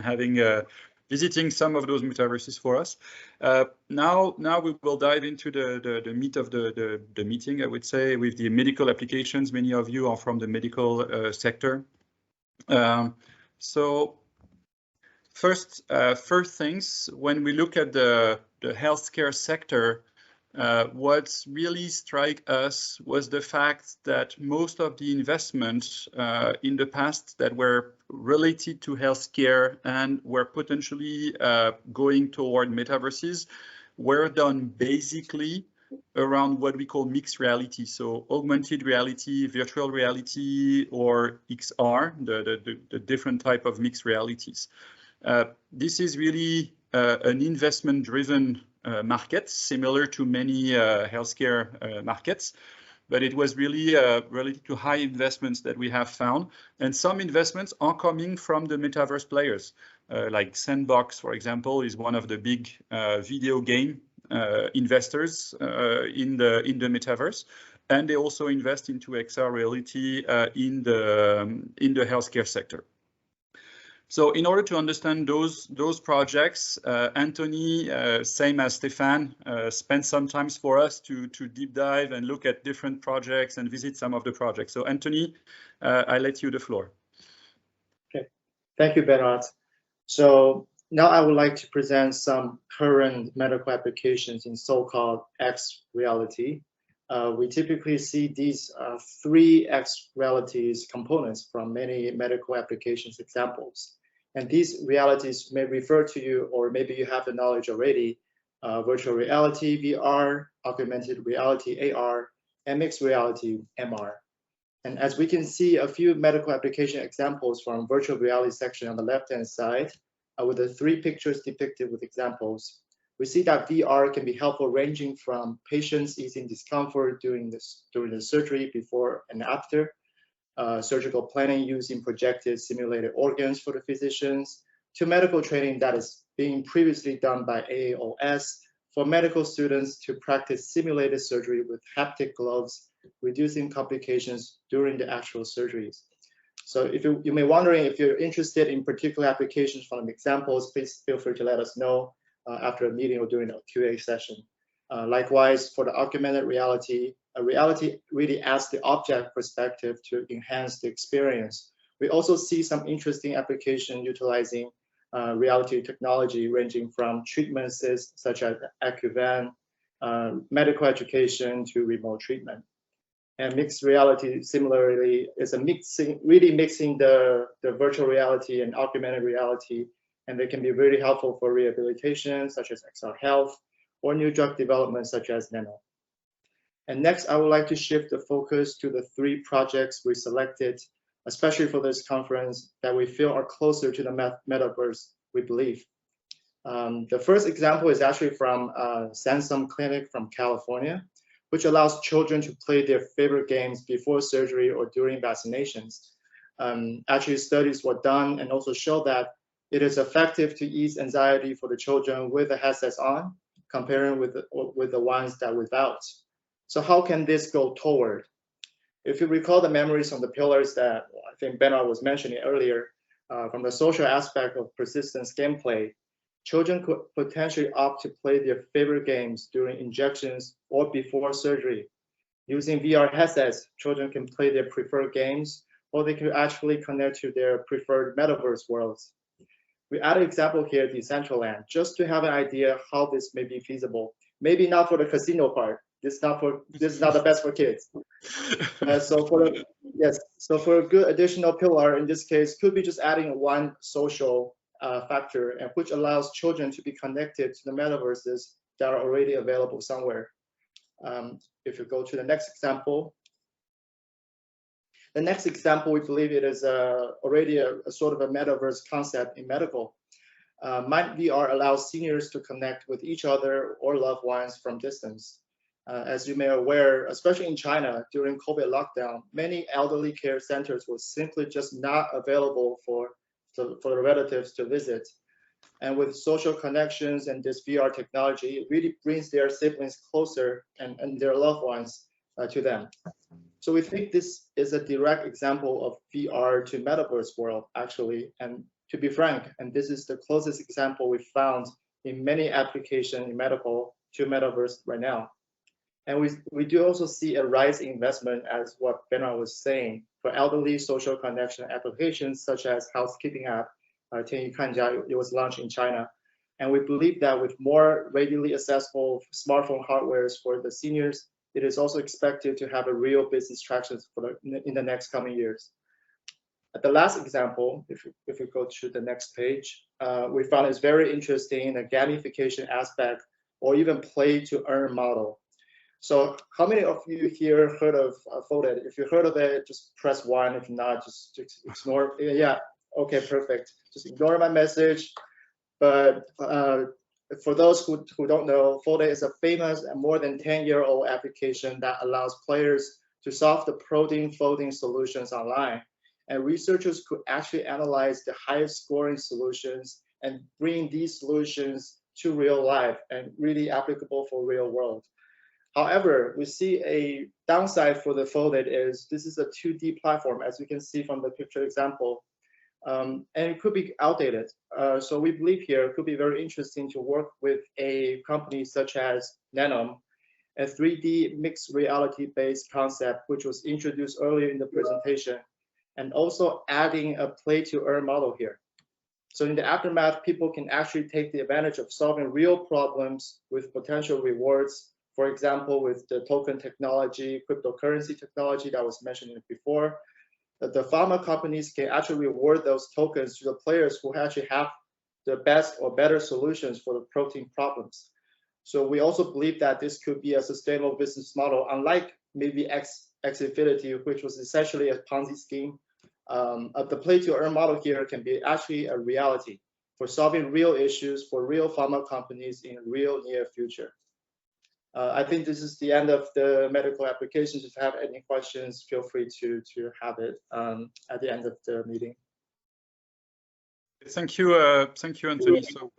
having visiting some of those metaverses for us. Now we will dive into the meat of the meeting, I would say, with the medical applications. Many of you are from the medical sector. So first things, when we look at the healthcare sector, what really struck us was the fact that most of the investments in the past that were related to healthcare and were potentially going toward metaverses were done basically around what we call mixed reality, so augmented reality, virtual reality, or XR, the different type of mixed realities. This is really an investment-driven market, similar to many healthcare markets, but it was really related to high investments that we have found. And some investments are coming from the metaverse players, like Sandbox, for example, is one of the big video game investors in the metaverse, and they also invest into XR reality in the healthcare sector. So in order to understand those projects, Anthony, same as Stefan, spent some time for us to deep dive and look at different projects and visit some of the projects. So Anthony, I let you the floor. Okay, thank you, Bernard. So now I would like to present some current medical applications in so-called X reality. We typically see these three X realities components from many medical applications examples. And these realities may refer to you, or maybe you have the knowledge already, virtual reality, VR, augmented reality, AR, and mixed reality, MR. And as we can see a few medical application examples from virtual reality section on the left-hand side, with the three pictures depicted with examples, we see that VR can be helpful ranging from patients easing discomfort during the surgery before and after, surgical planning using projected simulated organs for the physicians, to medical training that is being previously done by AAOS for medical students to practice simulated surgery with haptic gloves, reducing complications during the actual surgeries. So if you may be wondering if you're interested in particular applications from the examples, please feel free to let us know after a meeting or during a QA session. Likewise, for the augmented reality, reality really adds the object perspective to enhance the experience. We also see some interesting application utilizing reality technology ranging from treatments such as AcuVan, medical education to remote treatment. And mixed reality similarly is really mixing the virtual reality and augmented reality, and they can be really helpful for rehabilitation such as XR Health or new drug development such as nano. And next, I would like to shift the focus to the three projects we selected, especially for this conference, that we feel are closer to the metaverse, we believe. The first example is actually from Sansom Clinic from California, which allows children to play their favorite games before surgery or during vaccinations. Actually, studies were done and also show that it is effective to ease anxiety for the children with the headsets on, comparing with the ones that without. So how can this go toward? If you recall the memories from the pillars that I think Bernard was mentioning earlier, from the social aspect of persistence gameplay, children could potentially opt to play their favorite games during injections or before surgery. Using VR headsets, children can play their preferred games, or they can actually connect to their preferred metaverse worlds. We add an example here, Decentraland, just to have an idea how this may be feasible. Maybe not for the casino part. This is not the best for kids. So for a good additional pillar in this case, could be just adding one social factor, and which allows children to be connected to the metaverses that are already available somewhere. If you go to the next example. The next example, we believe it is already a sort of a metaverse concept in medical. MyVR allows seniors to connect with each other or loved ones from distance. As you may be aware, especially in China, during COVID lockdown, many elderly care centers were simply just not available for the relatives to visit. And with social connections and this VR technology, it really brings their siblings closer and their loved ones to them. So we think this is a direct example of VR to metaverse world, actually, and to be frank, and this is the closest example we found in many applications in medical to metaverse right now. And we do also see a rise in investment, as what Bernard was saying, for elderly social connection applications such as housekeeping app, Tianyu Kanjia, it was launched in China. And we believe that with more readily accessible smartphone hardwares for the seniors, it is also expected to have a real business traction in the next coming years. The last example, if we go to the next page, we found is very interesting, the gamification aspect or even play to earn model. So how many of you here heard of Folded? If you heard of it, just press 1. If not, just ignore. Yeah, okay, perfect. Just ignore my message. But for those who don't know, Folded is a famous and more than 10-year-old application that allows players to solve the protein folding solutions online. And researchers could actually analyze the highest scoring solutions and bring these solutions to real life and really applicable for real world. However, we see a downside for the Folded is this is a 2D platform, as you can see from the picture example, and it could be outdated. So we believe here it could be very interesting to work with a company such as Nanom, a 3D mixed reality-based concept, which was introduced earlier in the presentation, and also adding a play-to-earn model here. So in the aftermath, people can actually take the advantage of solving real problems with potential rewards. For example, with the token technology, cryptocurrency technology that was mentioned before, that the pharma companies can actually reward those tokens to the players who actually have the best or better solutions for the protein problems. So we also believe that this could be a sustainable business model, unlike maybe Xfinity, which was essentially a Ponzi scheme. The play-to-earn model here can be actually a reality for solving real issues for real pharma companies in real near future. I think this is the end of the medical applications. If you have any questions, feel free to have it at the end of the meeting. Thank you, Anthony. So